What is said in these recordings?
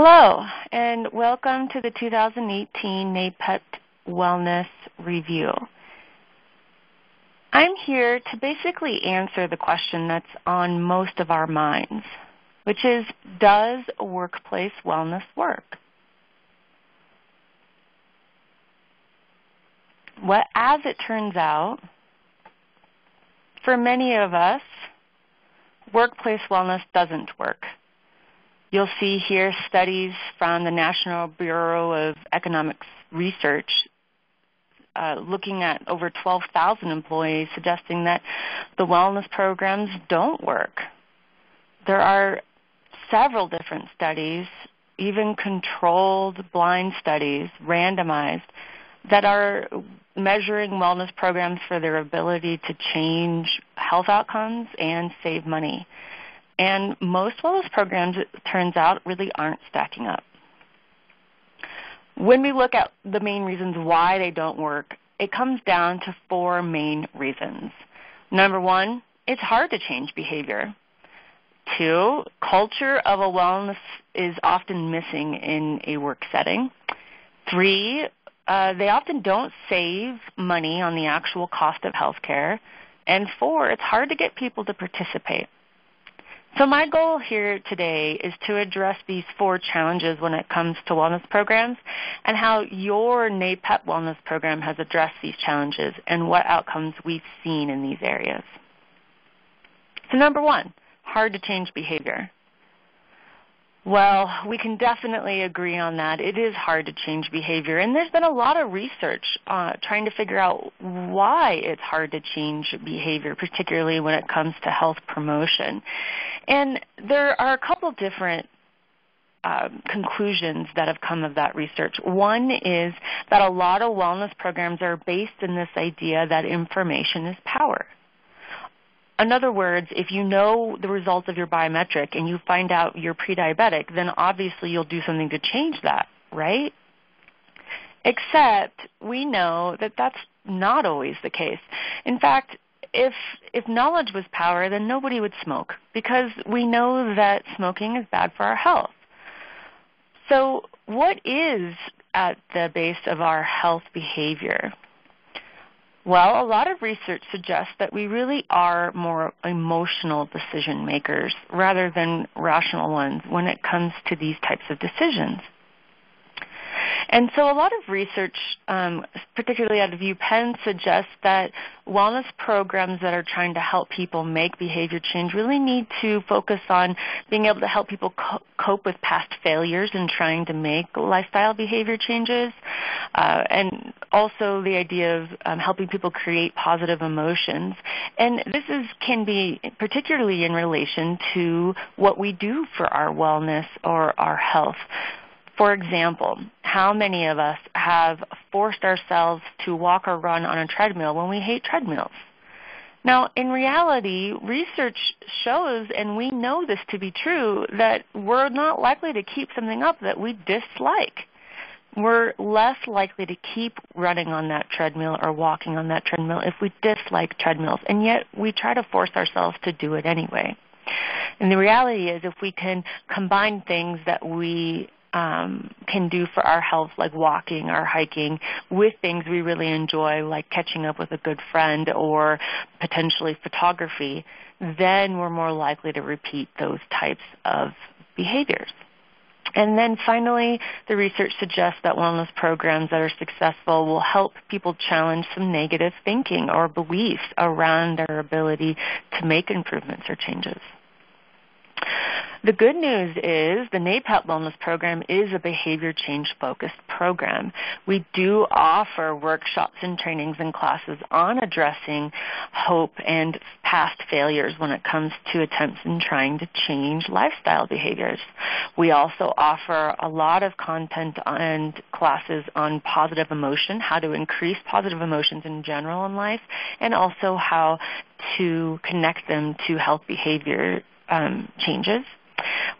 Hello, and welcome to the 2018 NAPEP Wellness Review. I'm here to basically answer the question that's on most of our minds, which is, does workplace wellness work? Well, as it turns out, for many of us, workplace wellness doesn't work. You'll see here studies from the National Bureau of Economics Research looking at over 12,000 employees suggesting that the wellness programs don't work. There are several different studies, even controlled blind studies, randomized, that are measuring wellness programs for their ability to change health outcomes and save money. And most wellness programs, it turns out, really aren't stacking up. When we look at the main reasons why they don't work, it comes down to four main reasons. Number one, it's hard to change behavior. Two, culture of a wellness is often missing in a work setting. Three, they often don't save money on the actual cost of health care. And four, it's hard to get people to participate. So my goal here today is to address these four challenges when it comes to wellness programs and how your NAPEP wellness program has addressed these challenges and what outcomes we've seen in these areas. So number one, hard to change behavior. Well, we can definitely agree on that. It is hard to change behavior, and there's been a lot of research trying to figure out why it's hard to change behavior, particularly when it comes to health promotion. And there are a couple different conclusions that have come of that research. One is that a lot of wellness programs are based in this idea that information is power. In other words, if you know the results of your biometric and you find out you're pre-diabetic, then obviously you'll do something to change that, right? Except we know that that's not always the case. In fact, if knowledge was power, then nobody would smoke because we know that smoking is bad for our health. So what is at the base of our health behavior? Well, a lot of research suggests that we really are more emotional decision makers rather than rational ones when it comes to these types of decisions. And so a lot of research, particularly out of UPenn, suggests that wellness programs that are trying to help people make behavior change really need to focus on being able to help people cope with past failures in trying to make lifestyle behavior changes, and also the idea of helping people create positive emotions. And this can be particularly in relation to what we do for our wellness or our health. For example, how many of us have forced ourselves to walk or run on a treadmill when we hate treadmills? Now, in reality, research shows, and we know this to be true, that we're not likely to keep something up that we dislike. We're less likely to keep running on that treadmill or walking on that treadmill if we dislike treadmills, and yet we try to force ourselves to do it anyway. And the reality is if we can combine things that we can do for our health, like walking or hiking, with things we really enjoy, like catching up with a good friend or potentially photography, then we're more likely to repeat those types of behaviors. And then finally, the research suggests that wellness programs that are successful will help people challenge some negative thinking or beliefs around their ability to make improvements or changes. The good news is the NAPEP Wellness Program is a behavior change-focused program. We do offer workshops and trainings and classes on addressing hope and past failures when it comes to attempts in trying to change lifestyle behaviors. We also offer a lot of content and classes on positive emotion, how to increase positive emotions in general in life, and also how to connect them to health behavior changes.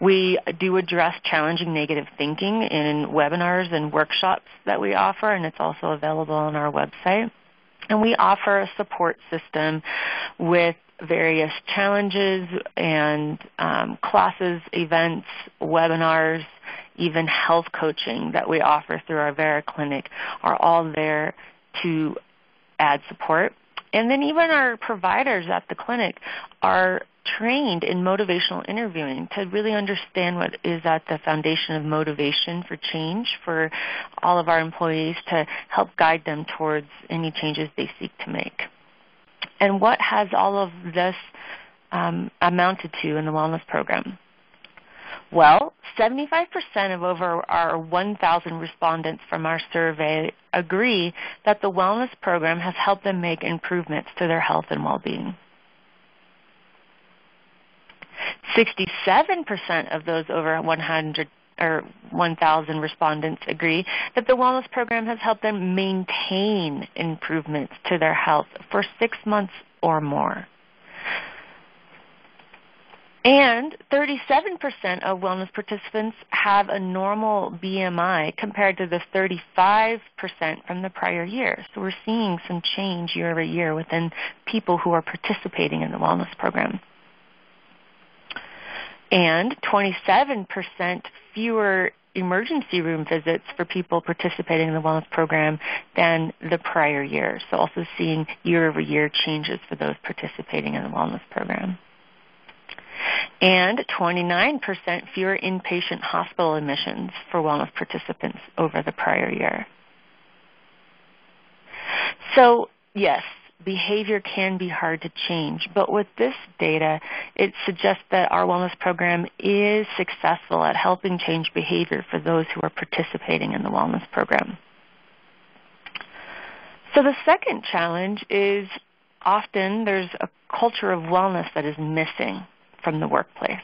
We do address challenging negative thinking in webinars and workshops that we offer, and it's also available on our website. And we offer a support system with various challenges and classes, events, webinars, even health coaching that we offer through our Vera Clinic are all there to add support. And then even our providers at the clinic are trained in motivational interviewing to really understand what is at the foundation of motivation for change for all of our employees to help guide them towards any changes they seek to make. And what has all of this amounted to in the wellness program? Well, 75% of over our 1,000 respondents from our survey agree that the wellness program has helped them make improvements to their health and well-being. 67% of those over 1,000 respondents agree that the wellness program has helped them maintain improvements to their health for 6 months or more. And 37% of wellness participants have a normal BMI compared to the 35% from the prior year. So we're seeing some change year over year within people who are participating in the wellness program. And 27% fewer emergency room visits for people participating in the wellness program than the prior year. So also seeing year over year changes for those participating in the wellness program. And 29% fewer inpatient hospital admissions for wellness participants over the prior year. So, yes, behavior can be hard to change, but with this data, it suggests that our wellness program is successful at helping change behavior for those who are participating in the wellness program. So the second challenge is often there's a culture of wellness that is missing from the workplace.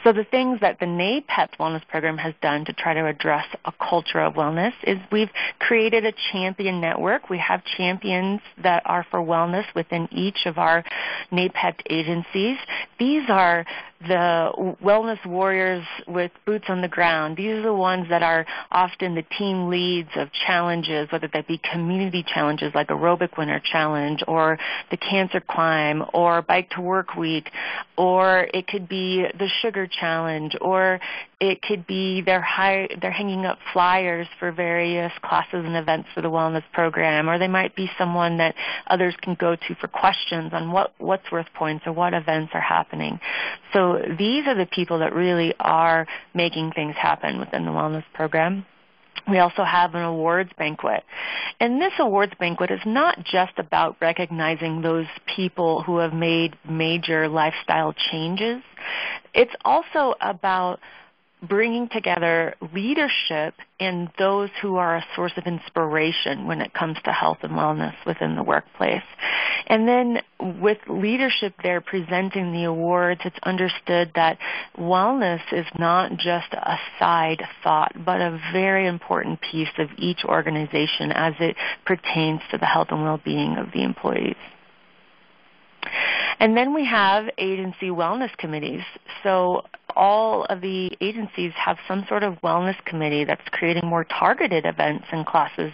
So the things that the NAPEP Wellness Program has done to try to address a culture of wellness is we've created a champion network. We have champions that are for wellness within each of our NAPEP agencies. These are the wellness warriors with boots on the ground. These are the ones that are often the team leads of challenges, whether that be community challenges like Aerobic Winter Challenge or the Cancer Climb or Bike to Work Week, or it could be the Sugar Challenge, or it could be they're hanging up flyers for various classes and events for the wellness program, or they might be someone that others can go to for questions on what's worth points or what events are happening. So these are the people that really are making things happen within the wellness program. We also have an awards banquet. And this awards banquet is not just about recognizing those people who have made major lifestyle changes. It's also about bringing together leadership and those who are a source of inspiration when it comes to health and wellness within the workplace. And then with leadership there presenting the awards, it's understood that wellness is not just a side thought, but a very important piece of each organization as it pertains to the health and well-being of the employees. And then we have agency wellness committees. So all of the agencies have some sort of wellness committee that's creating more targeted events and classes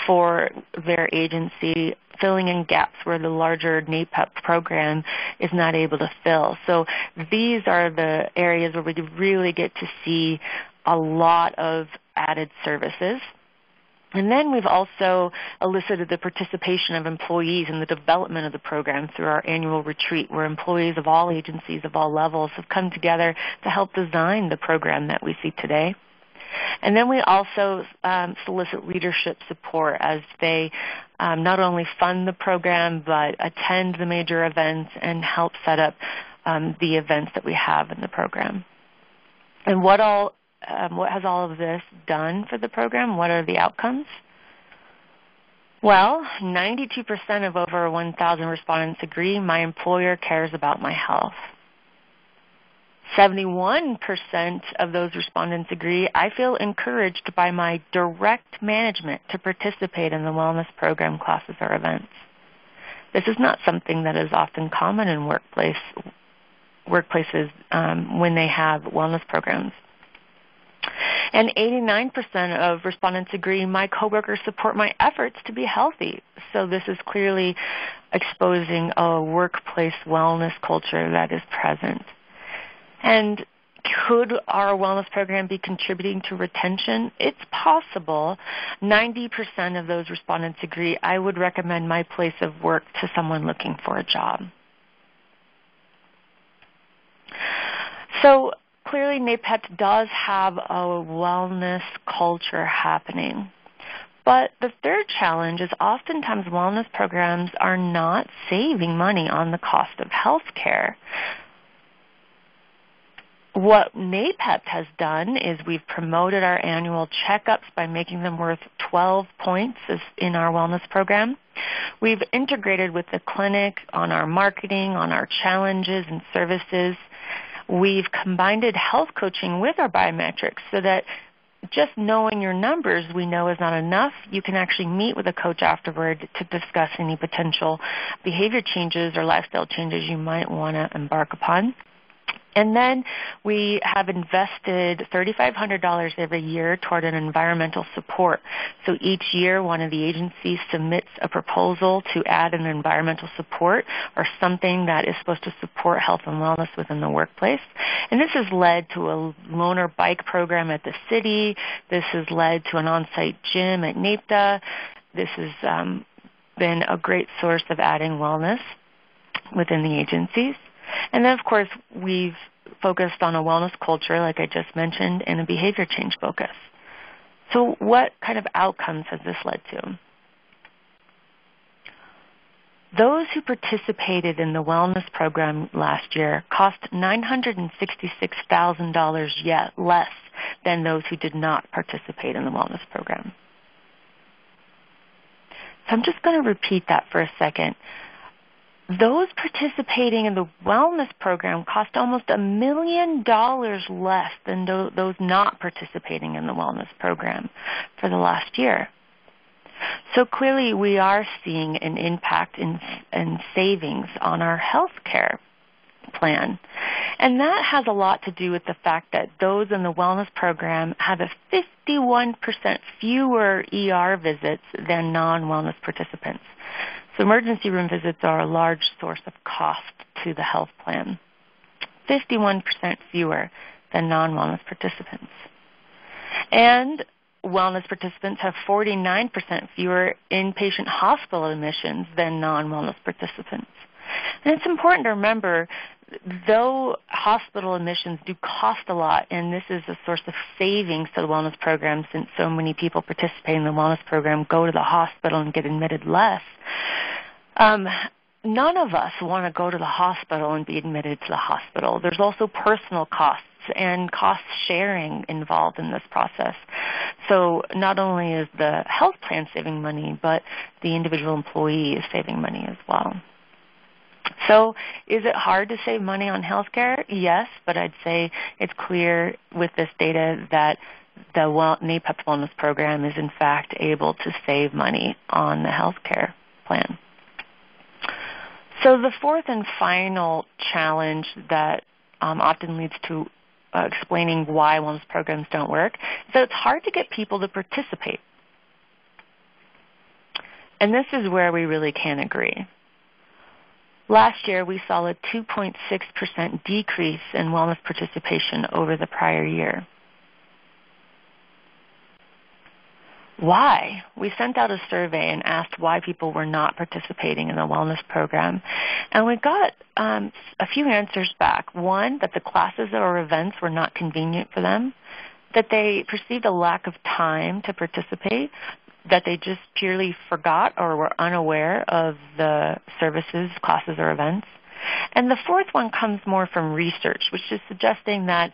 for their agency, filling in gaps where the larger NAPEP program is not able to fill. So these are the areas where we really get to see a lot of added services. And then we've also elicited the participation of employees in the development of the program through our annual retreat, where employees of all agencies of all levels have come together to help design the program that we see today. And then we also solicit leadership support as they not only fund the program but attend the major events and help set up the events that we have in the program. And what has all of this done for the program? What are the outcomes? Well, 92% of over 1,000 respondents agree my employer cares about my health. 71% of those respondents agree I feel encouraged by my direct management to participate in the wellness program, classes, or events. This is not something that is often common in workplaces when they have wellness programs. And 89% of respondents agree my coworkers support my efforts to be healthy. So this is clearly exposing a workplace wellness culture that is present. And Could our wellness program be contributing to retention? It's possible. 90% of those respondents agree, I would recommend my place of work to someone looking for a job. So clearly NAPEP does have a wellness culture happening. But the third challenge is oftentimes wellness programs are not saving money on the cost of health care. What NAPEP has done is we've promoted our annual checkups by making them worth 12 points in our wellness program. We've integrated with the clinic on our marketing, on our challenges and services. We've combined health coaching with our biometrics so that just knowing your numbers we know is not enough. You can actually meet with a coach afterward to discuss any potential behavior changes or lifestyle changes you might want to embark upon. And then we have invested $3,500 every year toward an environmental support. So each year one of the agencies submits a proposal to add an environmental support or something that is supposed to support health and wellness within the workplace. And this has led to a loaner bike program at the city. This has led to an on-site gym at NAPTA. This has been a great source of adding wellness within the agencies. And then, of course, we've focused on a wellness culture, like I just mentioned, and a behavior change focus. So what kind of outcomes has this led to? Those who participated in the wellness program last year cost $966,000 yet less than those who did not participate in the wellness program. So I'm just going to repeat that for a second. Those participating in the wellness program cost almost $1 million less than those not participating in the wellness program for the last year. So clearly we are seeing an impact in savings on our health care plan. And that has a lot to do with the fact that those in the wellness program have a 51% fewer ER visits than non-wellness participants. So emergency room visits are a large source of cost to the health plan. 51% fewer than non-wellness participants. And wellness participants have 49% fewer inpatient hospital admissions than non-wellness participants. And it's important to remember, though hospital admissions do cost a lot, and this is a source of savings to the wellness program since so many people participating in the wellness program go to the hospital and get admitted less, none of us want to go to the hospital and be admitted to the hospital. There's also personal costs and cost sharing involved in this process. So not only is the health plan saving money, but the individual employee is saving money as well. So is it hard to save money on healthcare? Yes, but I'd say it's clear with this data that the NAPEP Wellness Program is in fact able to save money on the healthcare plan. So the fourth and final challenge that often leads to explaining why wellness programs don't work is that it's hard to get people to participate. And this is where we really can agree. Last year, we saw a 2.6% decrease in wellness participation over the prior year. Why? We sent out a survey and asked why people were not participating in the wellness program. And we got a few answers back. One, that the classes or events were not convenient for them, that they perceived a lack of time to participate, that they just purely forgot or were unaware of the services, classes, or events. And the fourth one comes more from research, which is suggesting that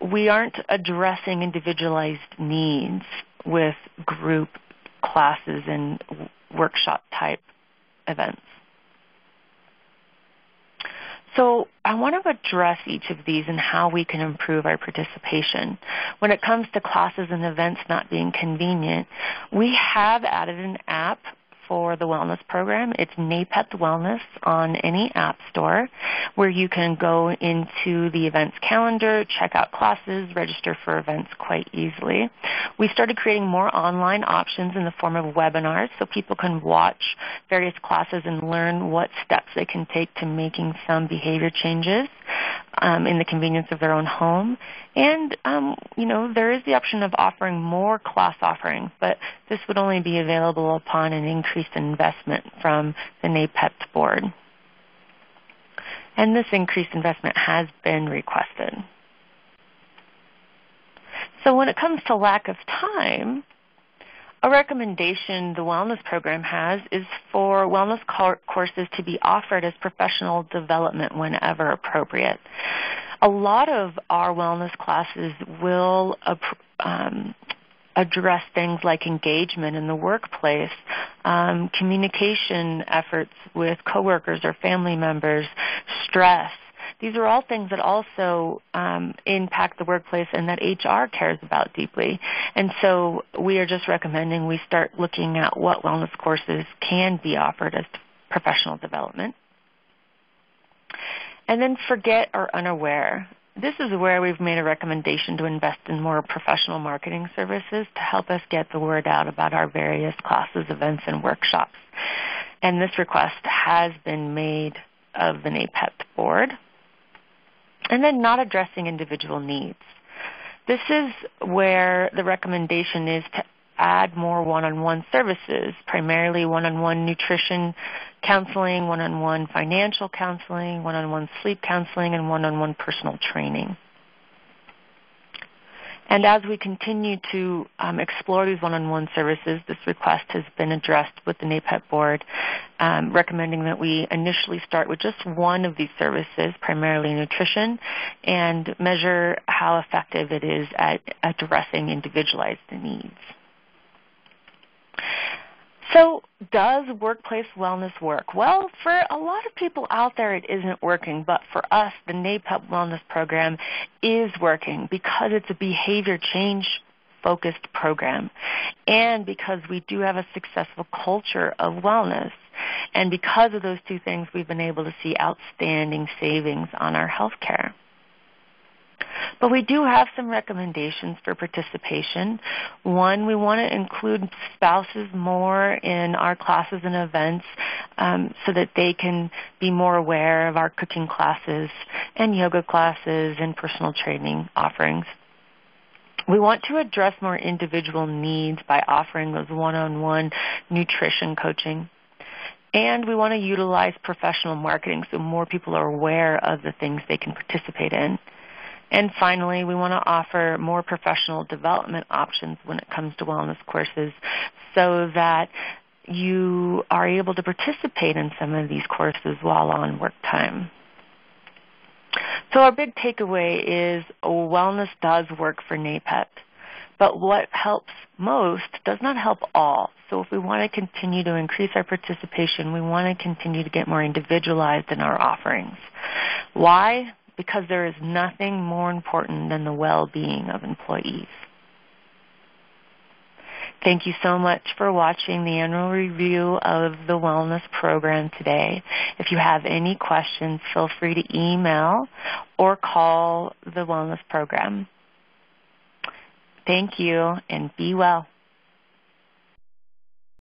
we aren't addressing individualized needs with group classes and workshop-type events. So I want to address each of these and how we can improve our participation. When it comes to classes and events not being convenient, we have added an app for the wellness program. It's NAPEP Wellness on any app store, where you can go into the events calendar, check out classes, register for events quite easily. We started creating more online options in the form of webinars so people can watch various classes and learn what steps they can take to making some behavior changes. in the convenience of their own home. And, there is the option of offering more class offerings, but this would only be available upon an increased investment from the NAPEP board. And this increased investment has been requested. So when it comes to lack of time, a recommendation the wellness program has is for wellness courses to be offered as professional development whenever appropriate. A lot of our wellness classes will address things like engagement in the workplace, communication efforts with coworkers or family members, stress. These are all things that also impact the workplace and that HR cares about deeply. And so we are just recommending we start looking at what wellness courses can be offered as professional development. And then forget or unaware. This is where we've made a recommendation to invest in more professional marketing services to help us get the word out about our various classes, events, and workshops. And this request has been made of the NAPEP board. And then not addressing individual needs. This is where the recommendation is to add more one-on-one services, primarily one-on-one nutrition counseling, one-on-one financial counseling, one-on-one sleep counseling, and one-on-one personal training. And as we continue to explore these one-on-one services, this request has been addressed with the NAPEP board, recommending that we initially start with just one of these services, primarily nutrition, and measure how effective it is at addressing individualized needs. So does workplace wellness work? Well, for a lot of people out there it isn't working, but for us the NAPEP Wellness Program is working because it's a behavior change focused program and because we do have a successful culture of wellness. And because of those two things, we've been able to see outstanding savings on our health care. But we do have some recommendations for participation. One, we want to include spouses more in our classes and events so that they can be more aware of our cooking classes and yoga classes and personal training offerings. We want to address more individual needs by offering those one-on-one nutrition coaching. And we want to utilize professional marketing so more people are aware of the things they can participate in. And finally, we want to offer more professional development options when it comes to wellness courses so that you are able to participate in some of these courses while on work time. So our big takeaway is wellness does work for NAPEP, but what helps most does not help all. So if we want to continue to increase our participation, we want to continue to get more individualized in our offerings. Why? Because there is nothing more important than the well-being of employees. Thank you so much for watching the annual review of the wellness program today. If you have any questions, feel free to email or call the wellness program. Thank you, and be well.